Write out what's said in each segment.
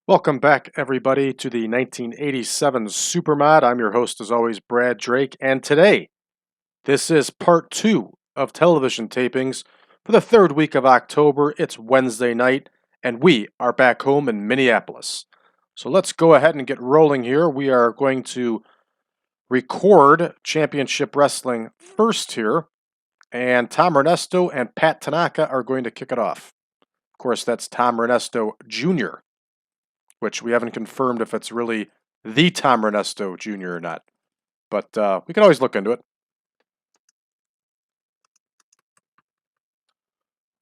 Welcome back, everybody, to the 1987 Supermod. I'm your host, as always, Brad Drake, and today, this is part 2 of television tapings for the third week of October. It's Wednesday night, and we are back home in Minneapolis. So let's go ahead and get rolling here. We are going to record Championship Wrestling first here, and Tom Renesto and Pat Tanaka are going to kick it off. Of course, that's Tom Renesto Jr., which we haven't confirmed if it's really the Tom Renesto Jr. or not. But we can always look into it.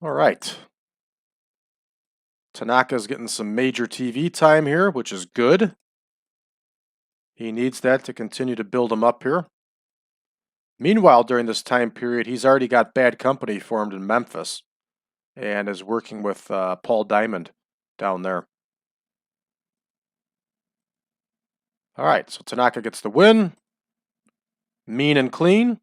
All right. Tanaka's getting some major TV time here, which is good. He needs that to continue to build him up here. Meanwhile, during this time period, he's already got Bad Company formed in Memphis and is working with Paul Diamond down there. All right, so Tanaka gets the win. Mean and clean.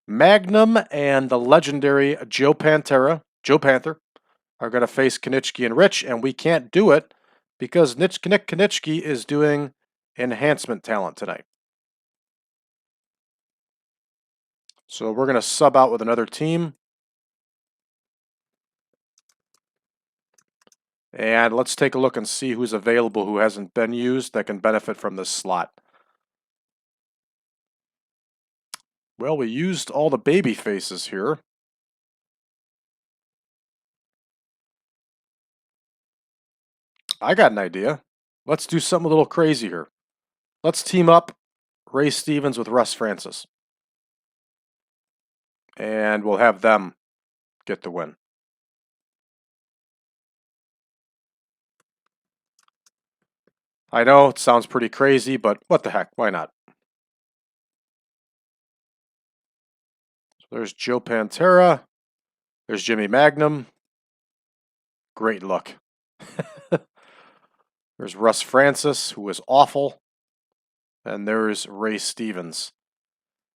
Magnum and the legendary Joe Panther, are going to face Kiniski and Rich, and we can't do it because Nick Kiniski is doing enhancement talent tonight. So we're going to sub out with another team. And let's take a look and see who's available who hasn't been used that can benefit from this slot. Well, we used all the baby faces here. I got an idea. Let's do something a little crazy here. Let's team up Ray Stevens with Russ Francis. And we'll have them get the win. I know it sounds pretty crazy, but what the heck, why not? So there's Joe Pantera. There's Jimmy Magnum. Great look. There's Russ Francis, who is awful. And there's Ray Stevens.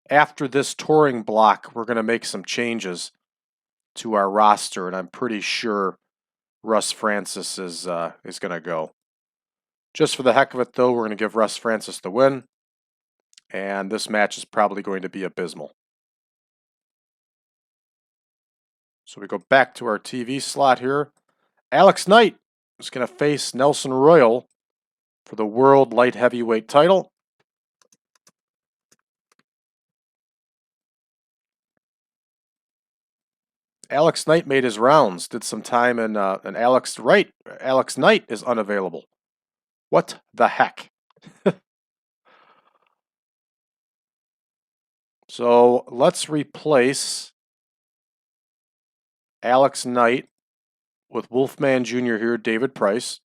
After this touring block, we're going to make some changes to our roster, and I'm pretty sure Russ Francis is going to go. Just for the heck of it, though, we're going to give Russ Francis the win, and this match is probably going to be abysmal. So we go back to our TV slot here. Alex Knight is going to face Nelson Royal for the World Light Heavyweight title. Alex Knight made his rounds, did some time, and Alex Knight is unavailable. What the heck? So let's replace Alex Knight with Wolfman Jr. here, David Price.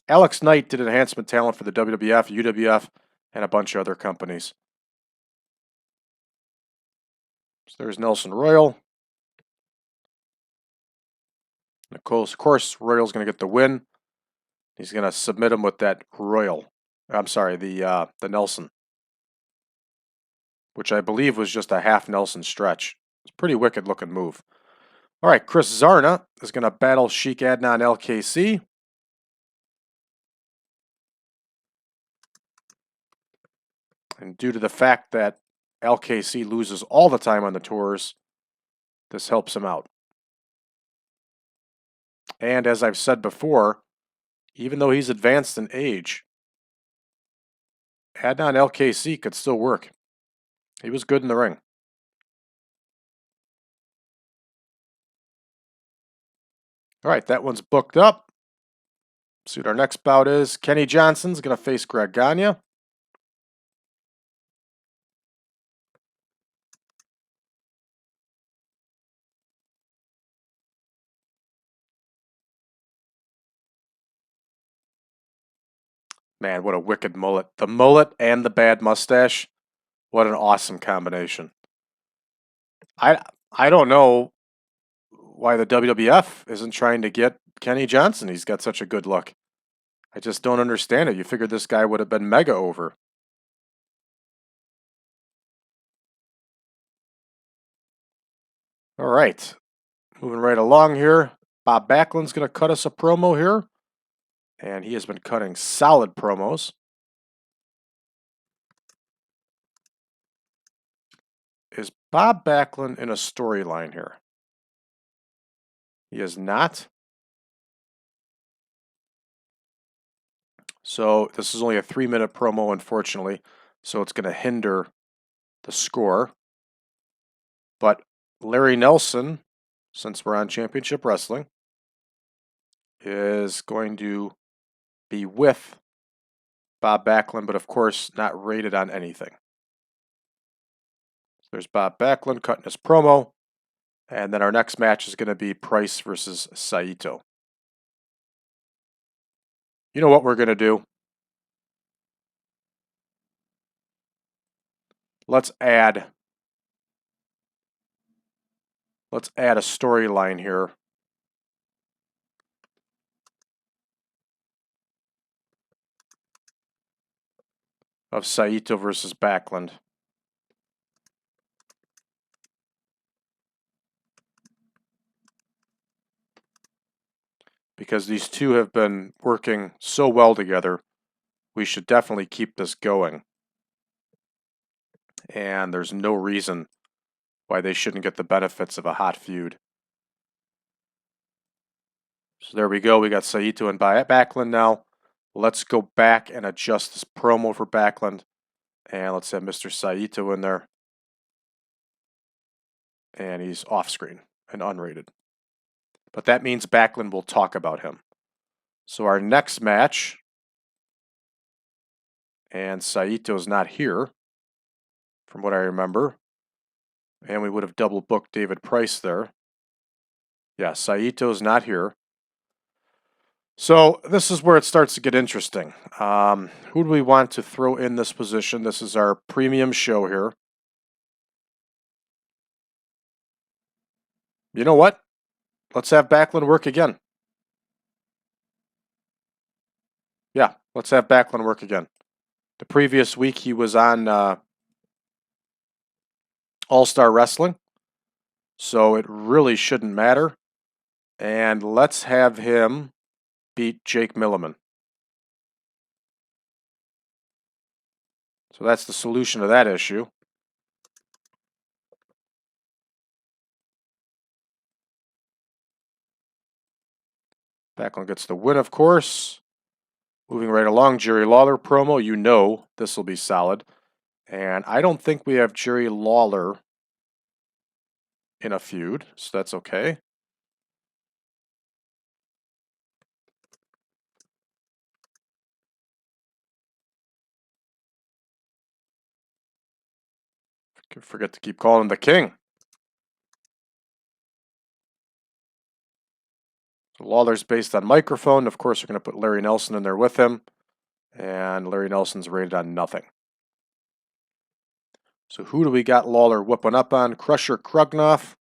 Alex Knight did enhancement talent for the WWF, UWF, and a bunch of other companies. So there's Nelson Royal. Of course, Royal's going to get the win. He's going to submit him with that Royal. I'm sorry, the Nelson, which I believe was just a half Nelson stretch. It's a pretty wicked looking move. All right, Chris Zarna is going to battle Sheik, Adnan, al-Kaissey. And due to the fact that al-Kaissey loses all the time on the tours, this helps him out. And as I've said before, even though he's advanced in age, Adnan al-Kaissey could still work. He was good in the ring. All right, that one's booked up. See what our next bout is. Kenny Johnson's going to face Greg Gagne. Man, what a wicked mullet. The mullet and the bad mustache. What an awesome combination. I don't know why the WWF isn't trying to get Kenny Johnson. He's got such a good look. I just don't understand it. You figured this guy would have been mega over. All right. Moving right along here. Bob Backlund's going to cut us a promo here. And he has been cutting solid promos. Is Bob Backlund in a storyline here? He is not. So this is only a 3-minute promo, unfortunately. So it's going to hinder the score. But Larry Nelson, since we're on Championship Wrestling, is going to be with Bob Backlund, but of course not rated on anything. There's Bob Backlund cutting his promo. And then our next match is going to be Price versus Saito. You know what we're going to do? Let's add a storyline here. Of Saito versus Backlund. Because these two have been working so well together, we should definitely keep this going. And there's no reason why they shouldn't get the benefits of a hot feud. So there we go. We got Saito and Backlund now. Let's go back and adjust this promo for Backlund. And let's have Mr. Saito in there. And he's off screen and unrated. But that means Backlund will talk about him. So our next match, and Saito's not here, from what I remember. And we would have double booked David Price there. Yeah, Saito's not here. So this is where it starts to get interesting. Who do we want to throw in this position? This is our premium show here. You know what? Let's have Backlund work again. Yeah, let's have Backlund work again. The previous week he was on All-Star Wrestling, so it really shouldn't matter. And let's have him beat Jake Milliman. So that's the solution to that issue. Backlund gets the win, of course. Moving right along, Jerry Lawler promo. You know this will be solid. And I don't think we have Jerry Lawler in a feud, so that's okay. Forget to keep calling him the King. So Lawler's based on microphone. Of course, we're going to put Larry Nelson in there with him. And Larry Nelson's rated on nothing. So who do we got Lawler whooping up on? Krusher, Krugnoff.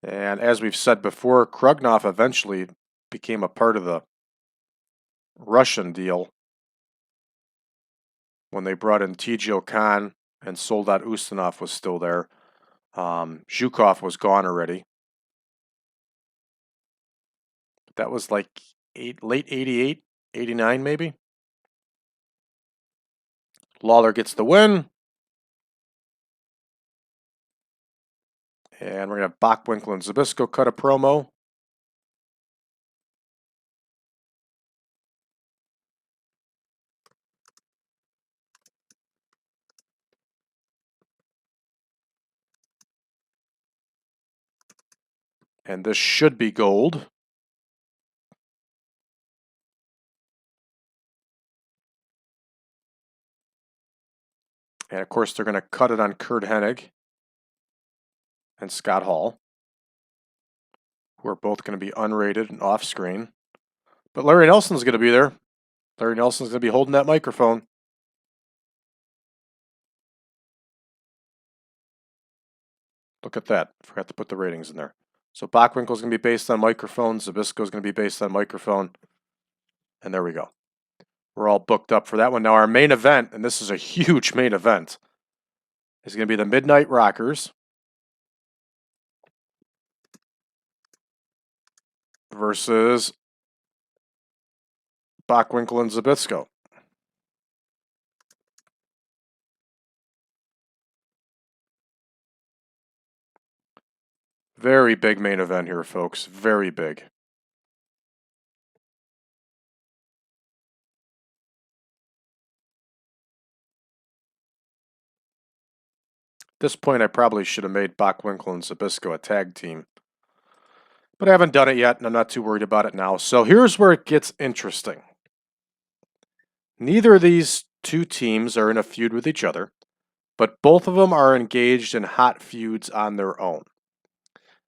And as we've said before, Krugnoff eventually became a part of the Russian deal when they brought in T.J. Khan and Soldat Ustinov was still there. Zhukov was gone already. That was like late 88, 89 maybe. Lawler gets the win. And we're going to have BOCKWINKEL ZBYSZKO cut a promo. And this should be gold. And of course, they're going to cut it on Curt Hennig and Scott Hall, who are both going to be unrated and off screen. But Larry Nelson's going to be there. Larry Nelson's going to be holding that microphone. Look at that. Forgot to put the ratings in there. So BOCKWINKEL's going to be based on microphone. ZBYSZKO's going to be based on microphone. And there we go. We're all booked up for that one. Now our main event, and this is a huge main event, is going to be the Midnight Rockers versus Bockwinkel and ZBYSZKO. Very big main event here, folks. Very big. At this point, I probably should have made Bockwinkel and ZBYSZKO a tag team. But I haven't done it yet, and I'm not too worried about it now. So here's where it gets interesting. Neither of these two teams are in a feud with each other, but both of them are engaged in hot feuds on their own.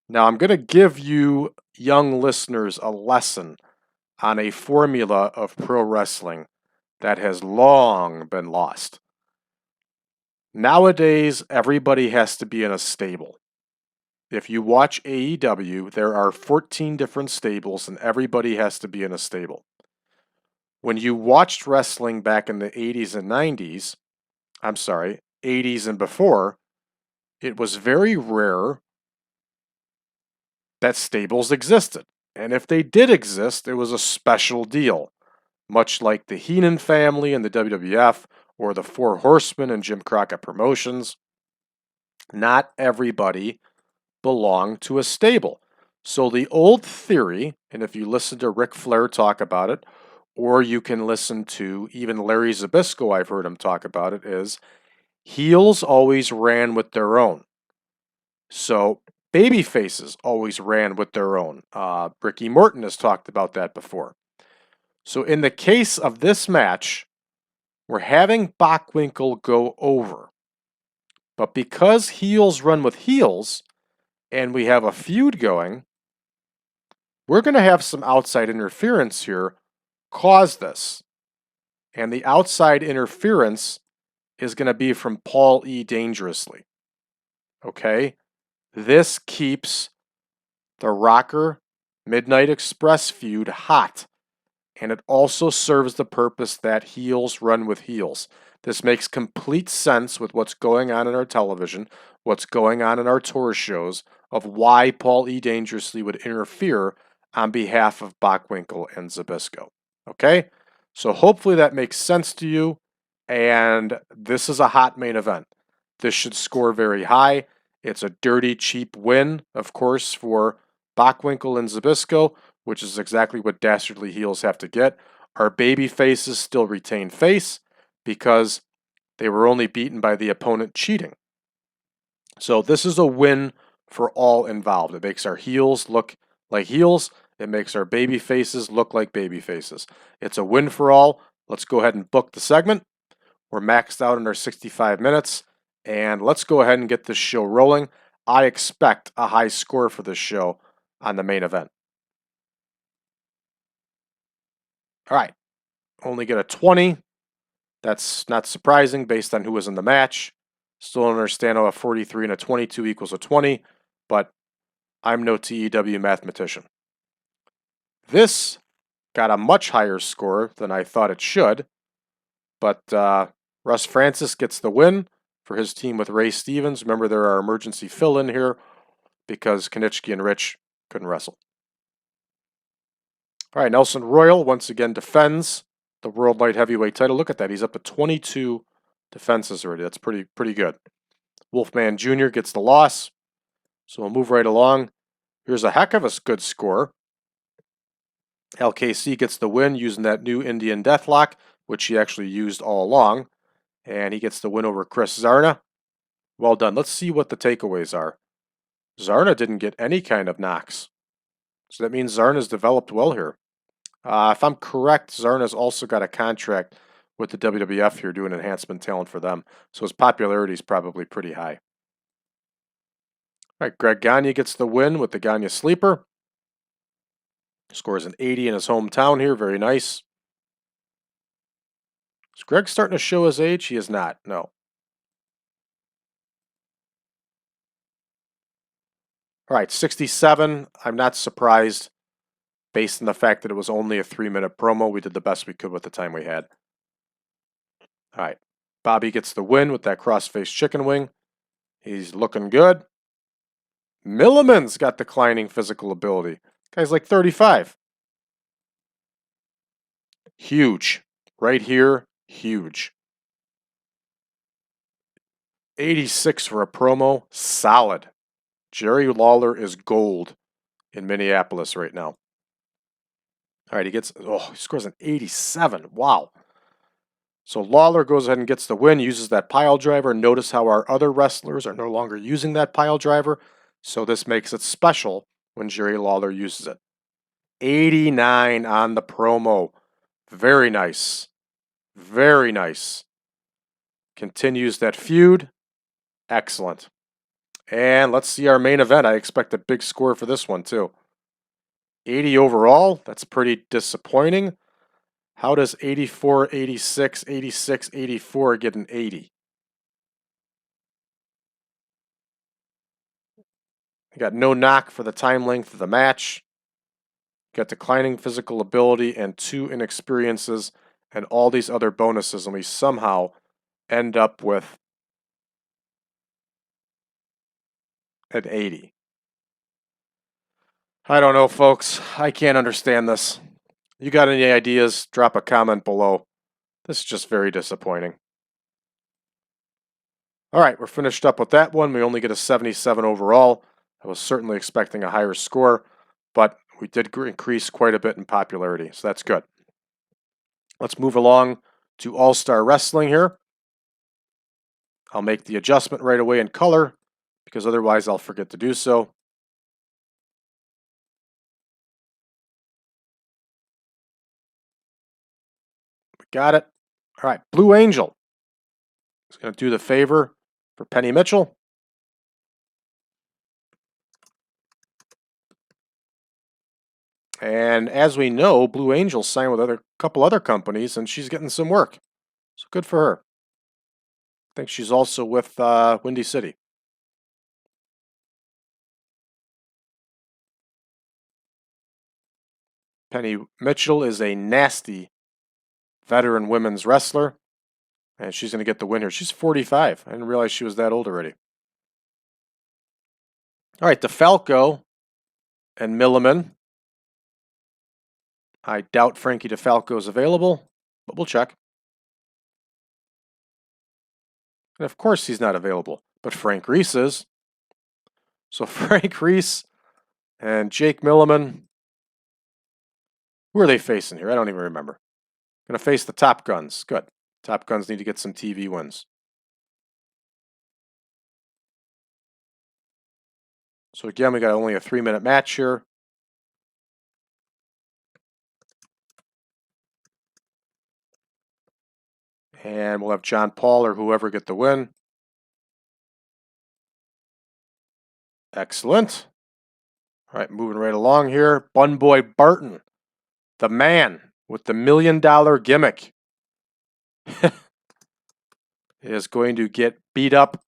Now, I'm going to give you young listeners a lesson on a formula of pro wrestling that has long been lost. Nowadays, everybody has to be in a stable. If you watch AEW, there are 14 different stables and everybody has to be in a stable. When you watched wrestling back in the 80s and 90s, 80s and before, it was very rare that stables existed. And if they did exist, it was a special deal, much like the Heenan family and the WWF or the Four Horsemen and Jim Crockett Promotions. Not everybody belonged to a stable. So the old theory, and if you listen to Ric Flair talk about it, or you can listen to even Larry Zbyszko, I've heard him talk about it, is heels always ran with their own. So baby faces always ran with their own. Ricky Morton has talked about that before. So in the case of this match, we're having Bockwinkel go over. But because heels run with heels, and we have a feud going, we're going to have some outside interference here cause this. And the outside interference is going to be from Paul E. Dangerously. Okay? This keeps the Rocker Midnight Express feud hot. And it also serves the purpose that heels run with heels. This makes complete sense with what's going on in our television, what's going on in our tour shows, of why Paul E. Dangerously would interfere on behalf of Bockwinkel and ZBYSZKO. Okay? So hopefully that makes sense to you. And this is a hot main event. This should score very high. It's a dirty, cheap win, of course, for Bockwinkel and ZBYSZKO, which is exactly what dastardly heels have to get. Our baby faces still retain face because they were only beaten by the opponent cheating. So this is a win for all involved. It makes our heels look like heels. It makes our baby faces look like baby faces. It's a win for all. Let's go ahead and book the segment. We're maxed out in our 65 minutes. And let's go ahead and get this show rolling. I expect a high score for this show on the main event. All right. Only get a 20. That's not surprising based on who was in the match. Still don't understand how a 43 and a 22 equals a 20, but I'm no TEW mathematician. This got a much higher score than I thought it should, but Russ Francis gets the win for his team with Ray Stevens. Remember, there are emergency fill-in here because Kiniski and Rich couldn't wrestle. All right, Nelson Royal once again defends the World Light Heavyweight title. Look at that. He's up to 22 defenses already. That's pretty good. Wolfman Jr. gets the loss. So we'll move right along. Here's a heck of a good score. al-Kaissey gets the win using that new Indian Deathlock, which he actually used all along. And he gets the win over Chris Zarna. Well done. Let's see what the takeaways are. Zarna didn't get any kind of knocks. So that means Zarna's developed well here. If I'm correct, Zarna's also got a contract with the WWF here doing enhancement talent for them. So his popularity is probably pretty high. All right, Greg Gagne gets the win with the Gagne Sleeper. Scores an 80 in his hometown here. Very nice. Is Greg starting to show his age? He is not. No. All right, 67. I'm not surprised based on the fact that it was only a 3-minute promo. We did the best we could with the time we had. All right. Bobby gets the win with that crossface chicken wing. He's looking good. Milliman's got declining physical ability. Guy's like 35. Huge. Right here, huge. 86 for a promo. Solid. Jerry Lawler is gold in Minneapolis right now. All right, he scores an 87. Wow. So Lawler goes ahead and gets the win, uses that pile driver. Notice how our other wrestlers are no longer using that pile driver. So this makes it special when Jerry Lawler uses it. 89 on the promo. Very nice. Very nice. Continues that feud. Excellent. And let's see our main event. I expect a big score for this one too. 80 overall. That's pretty disappointing. How does 84, 86, 86, 84 get an 80? You got no knock for the time length of the match. Got declining physical ability and 2 inexperiences and all these other bonuses, and we somehow end up with an 80. I don't know, folks. I can't understand this. You got any ideas? Drop a comment below. This is just very disappointing. All right, we're finished up with that one. We only get a 77 overall. I was certainly expecting a higher score, but we did increase quite a bit in popularity, so that's good. Let's move along to All-Star Wrestling here. I'll make the adjustment right away in color, because otherwise I'll forget to do so. We got it. All right, Blue Angel is going to do the favor for Penny Mitchell. And as we know, Blue Angel signed with a couple other companies, and she's getting some work. So good for her. I think she's also with Windy City. Penny Mitchell is a nasty veteran women's wrestler, and she's going to get the win here. She's 45. I didn't realize she was that old already. All right, DeFalco and Milliman. I doubt Frankie DeFalco is available, but we'll check. And of course he's not available, but Frank Reese is. So Frank Reese and Jake Milliman. Who are they facing here? I don't even remember. Going to face the Top Guns. Good. Top Guns need to get some TV wins. So again, we got only a 3-minute match here. And we'll have John Paul or whoever get the win. Excellent. All right, moving right along here. Bun Boy Barton, the man with the $1 million gimmick, is going to get beat up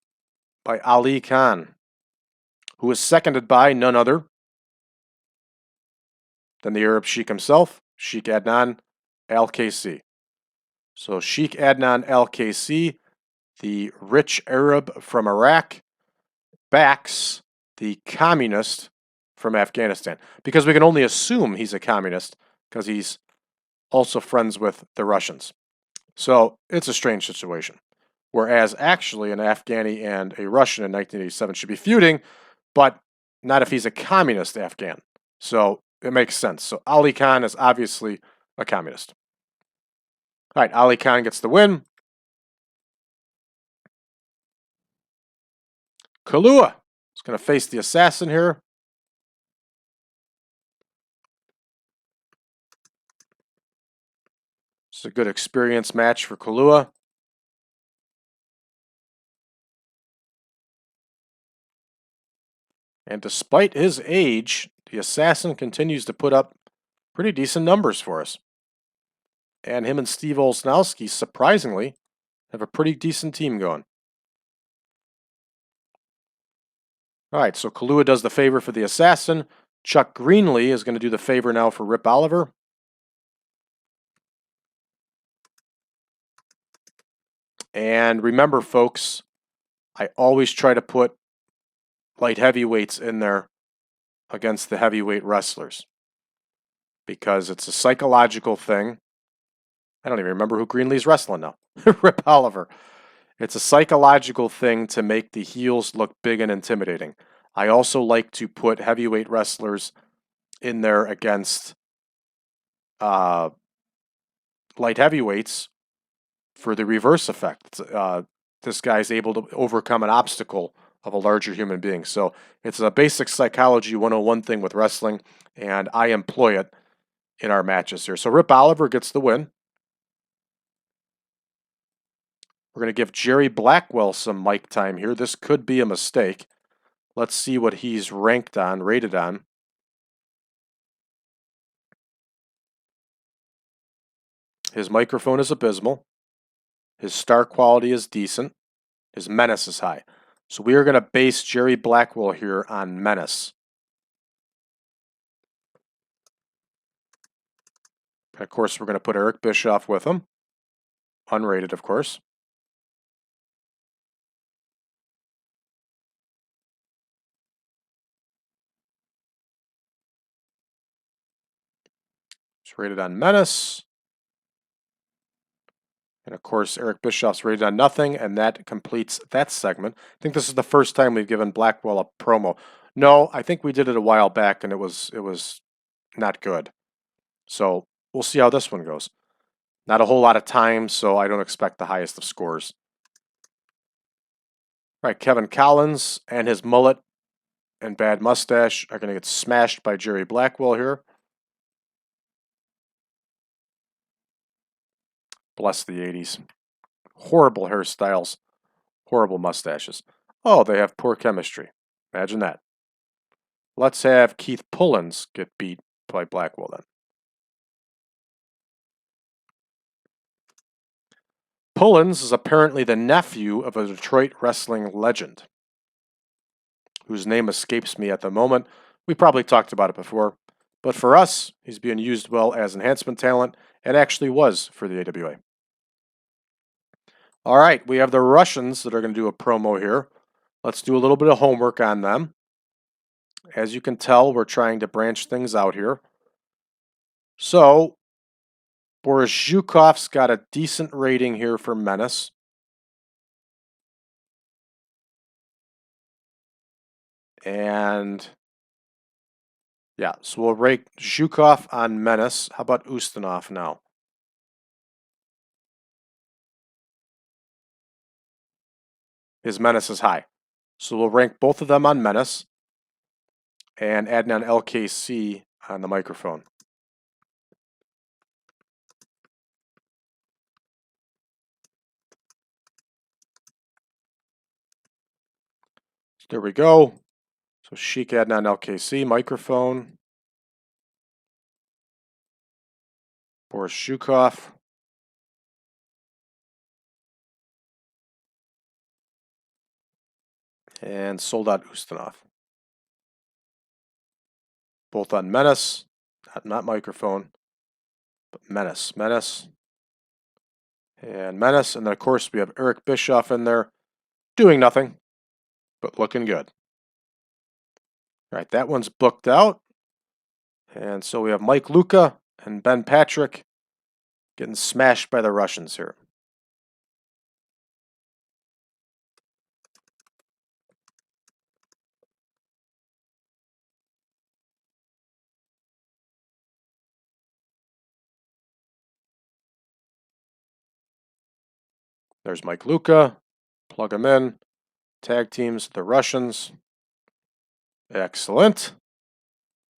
by Ali Khan, who is seconded by none other than the Arab Sheik himself, Sheik Adnan al-Kaissey. So Sheik Adnan al-Kaissey, the rich Arab from Iraq, backs the communist from Afghanistan. Because we can only assume he's a communist because he's also friends with the Russians. So it's a strange situation. Whereas actually an Afghani and a Russian in 1987 should be feuding, but not if he's a communist Afghan. So it makes sense. So Ali Khan is obviously a communist. All right, Ali Khan gets the win. Kaluha is going to face the assassin here. It's a good experience match for Kaluha. And despite his age, the assassin continues to put up pretty decent numbers for us. And him and Steve Olsnowski, surprisingly, have a pretty decent team going. All right, so Kaluha does the favor for the assassin. Chuck Greenlee is going to do the favor now for Rip Oliver. And remember, folks, I always try to put light heavyweights in there against the heavyweight wrestlers because it's a psychological thing. I don't even remember who Greenlee's wrestling now. Rip Oliver. It's a psychological thing to make the heels look big and intimidating. I also like to put heavyweight wrestlers in there against light heavyweights for the reverse effect. This guy's able to overcome an obstacle of a larger human being. So it's a basic psychology 101 thing with wrestling, and I employ it in our matches here. So Rip Oliver gets the win. We're going to give Jerry Blackwell some mic time here. This could be a mistake. Let's see what he's ranked on, rated on. His microphone is abysmal. His star quality is decent. His menace is high. So we are going to base Jerry Blackwell here on menace. And of course, we're going to put Eric Bischoff with him. Unrated, of course. It's rated on menace. And of course, Eric Bischoff's rated on nothing, and that completes that segment. I think this is the first time we've given Blackwell a promo. No, I think we did it a while back, and it was not good. So we'll see how this one goes. Not a whole lot of time, so I don't expect the highest of scores. All right, Kevin Collins and his mullet and bad mustache are going to get smashed by Jerry Blackwell here. Bless the 80s. Horrible hairstyles. Horrible mustaches. Oh, they have poor chemistry. Imagine that. Let's have Keith Pullins get beat by Blackwell then. Pullins is apparently the nephew of a Detroit wrestling legend, whose name escapes me at the moment. We probably talked about it before. But for us, he's being used well as enhancement talent, and actually was for the AWA. All right, we have the Russians that are going to do a promo here. Let's do a little bit of homework on them. As you can tell, we're trying to branch things out here. So, Boris Zhukov's got a decent rating here for menace. And yeah, so we'll rate Zhukov on menace. How about Ustinov now? His menace is high. So we'll rank both of them on menace. And Adnan al-Kaissey on the microphone. So there we go. So Sheik, Adnan al-Kaissey, microphone. Boris Zhukov. And Soldat Ustinov. Both on menace, not microphone, but menace. Menace. And menace. And then, of course, we have Eric Bischoff in there doing nothing, but looking good. All right, that one's booked out. And so we have Mike Luca and Ben Patrick getting smashed by the Russians here. There's Mike Luca. Plug him in. Tag teams, the Russians. Excellent.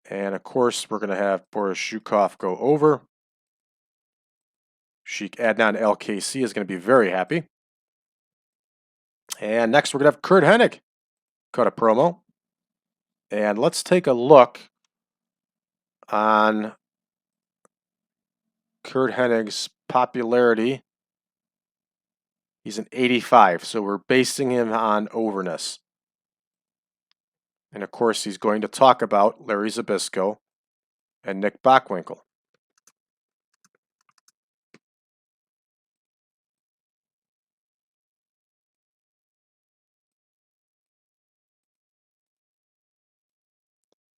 And of course, we're going to have Boris Zhukov go over. Sheik Adnan al-Kaissey is going to be very happy. And next, we're going to have Curt Hennig cut a promo. And let's take a look on Curt Hennig's popularity. He's an 85, so we're basing him on overness. And of course, he's going to talk about Larry Zbyszko and Nick Bockwinkel.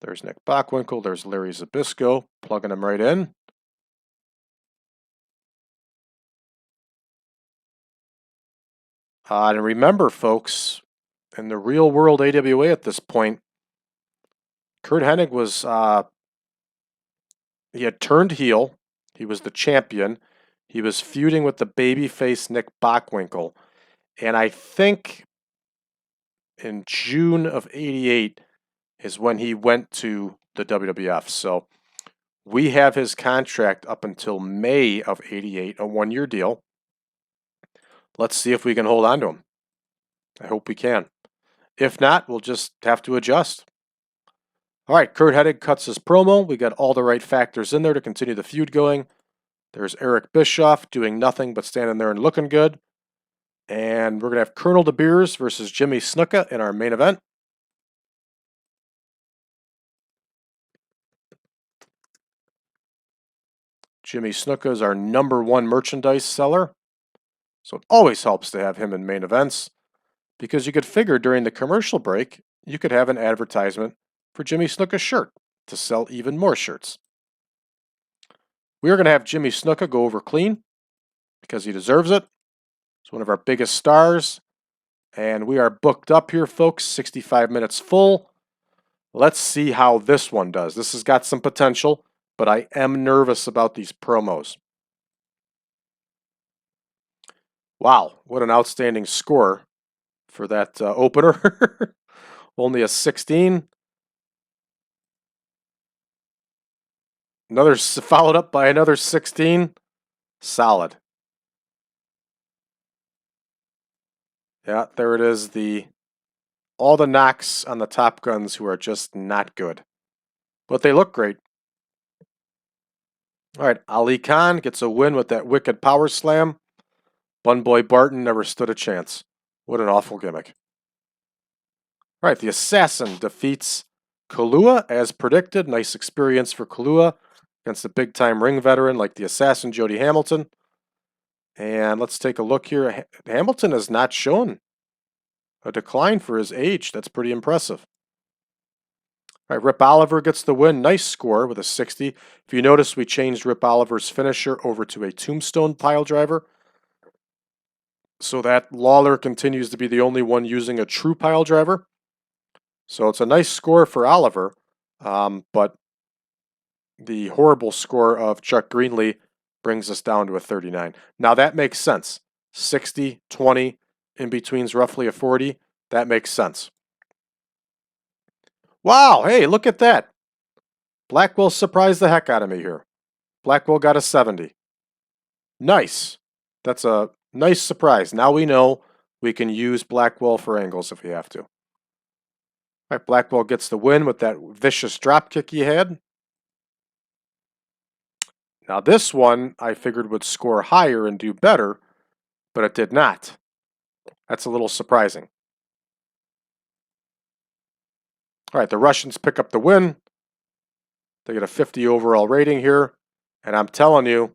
There's Nick Bockwinkel. There's Larry Zbyszko, plugging him right in. And remember, folks, in the real world AWA at this point, Curt Hennig was, he had turned heel. He was the champion. He was feuding with the babyface Nick Bockwinkel. And I think in June of '88 is when he went to the WWF. So we have his contract up until May of '88, a one-year deal. Let's see if we can hold on to him. I hope we can. If not, we'll just have to adjust. All right, Curt Hennig cuts his promo. We got all the right factors in there to continue the feud going. There's Eric Bischoff doing nothing but standing there and looking good. And we're going to have Colonel De Beers versus Jimmy Snuka in our main event. Jimmy Snuka is our #1 merchandise seller. So it always helps to have him in main events, because you could figure during the commercial break, you could have an advertisement for Jimmy Snuka's shirt to sell even more shirts. We are going to have Jimmy Snuka go over clean because he deserves it. He's one of our biggest stars. And we are booked up here, folks, 65 minutes full. Let's see how this one does. This has got some potential, but I am nervous about these promos. Wow, what an outstanding score for that opener. Only a 16. Another followed up by another 16. Solid. Yeah, there it is. All the knocks on the Top Guns who are just not good. But they look great. All right, Ali Khan gets a win with that wicked power slam. Bun Boy Barton never stood a chance. What an awful gimmick. All right, the Assassin defeats Kaluha as predicted. Nice experience for Kaluha against a big-time ring veteran like the Assassin, Jody Hamilton. And let's take a look here. Hamilton has not shown a decline for his age. That's pretty impressive. All right, Rip Oliver gets the win. Nice score with a 60. If you notice, we changed Rip Oliver's finisher over to a tombstone pile driver, so that Lawler continues to be the only one using a true pile driver. So it's a nice score for Oliver, but the horrible score of Chuck Greenlee brings us down to a 39. Now that makes sense. 60, 20, in between's roughly a 40. That makes sense. Wow, hey, look at that. Blackwell surprised the heck out of me here. Blackwell got a 70. Nice. That's a nice surprise. Now we know we can use Blackwell for angles if we have to. All right, Blackwell gets the win with that vicious dropkick he had. Now this one I figured would score higher and do better, but it did not. That's a little surprising. All right, the Russians pick up the win. They get a 50 overall rating here. And I'm telling you,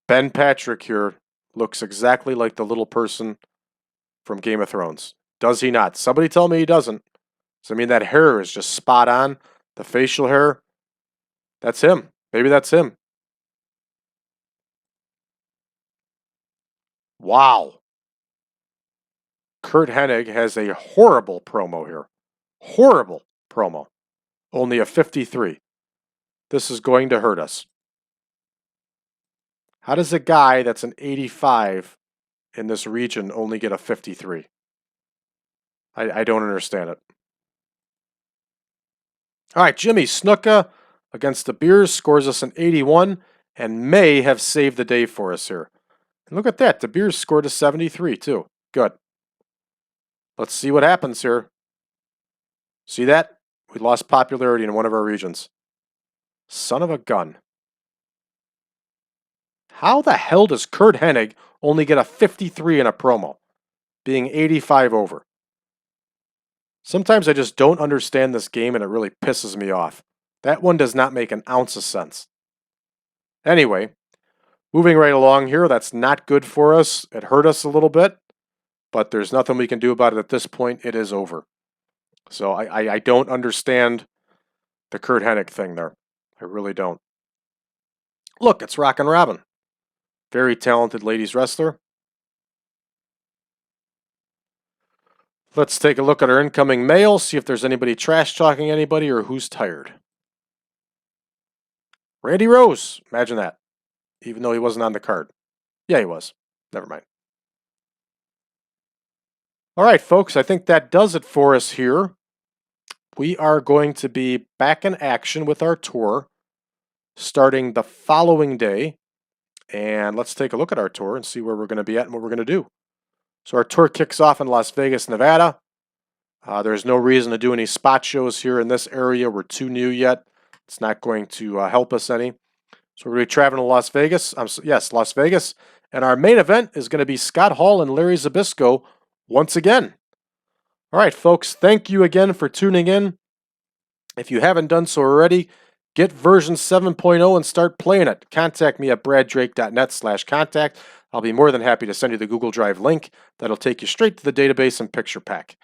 Ben Patrick here looks exactly like the little person from Game of Thrones. Does he not? Somebody tell me he doesn't. So, I mean, that hair is just spot on. The facial hair, that's him. Maybe that's him. Wow. Curt Hennig has a horrible promo here. Horrible promo. Only a 53. This is going to hurt us. How does a guy that's an 85 in this region only get a 53? I don't understand it. All right, Jimmy Snuka against the Beers scores us an 81 and may have saved the day for us here. And look at that. De Beers scored a 73 too. Good. Let's see what happens here. See that? We lost popularity in one of our regions. Son of a gun. How the hell does Curt Hennig only get a 53 in a promo, being 85 over? Sometimes I just don't understand this game and it really pisses me off. That one does not make an ounce of sense. Anyway, moving right along here, that's not good for us. It hurt us a little bit, but there's nothing we can do about it at this point. It is over. So I don't understand the Curt Hennig thing there. I really don't. Look, it's Rockin' Robin. Very talented ladies wrestler. Let's take a look at our incoming mail, see if there's anybody trash-talking anybody or who's tired. Randy Rose. Imagine that. Even though he wasn't on the card. Yeah, he was. Never mind. All right, folks, I think that does it for us here. We are going to be back in action with our tour starting the following day. And let's take a look at our tour and see where we're going to be at and what we're going to do. So our tour kicks off in Las Vegas, Nevada. There's no reason to do any spot shows here in this area. We're too new yet. It's not going to help us any. So we're going to be traveling to Las Vegas. Yes, Las Vegas. And our main event is going to be Scott Hall and Larry Zbyszko once again. All right, folks, thank you again for tuning in. If you haven't done so already, get version 7.0 and start playing it. Contact me at braddrake.net/contact. I'll be more than happy to send you the Google Drive link. That'll take you straight to the database and picture pack.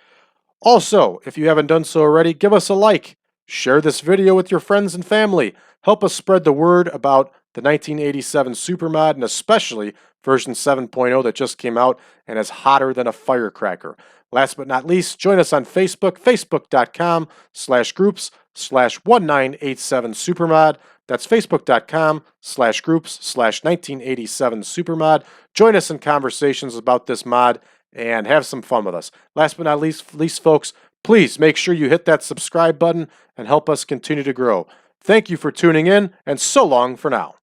Also, if you haven't done so already, give us a like. Share this video with your friends and family. Help us spread the word about the 1987 Supermod and especially version 7.0 that just came out and is hotter than a firecracker. Last but not least, join us on Facebook, facebook.com/groups/1987Supermod. That's facebook.com/groups/1987Supermod. Join us in conversations about this mod and have some fun with us. Last but not least, folks, please make sure you hit that subscribe button and help us continue to grow. Thank you for tuning in, and so long for now.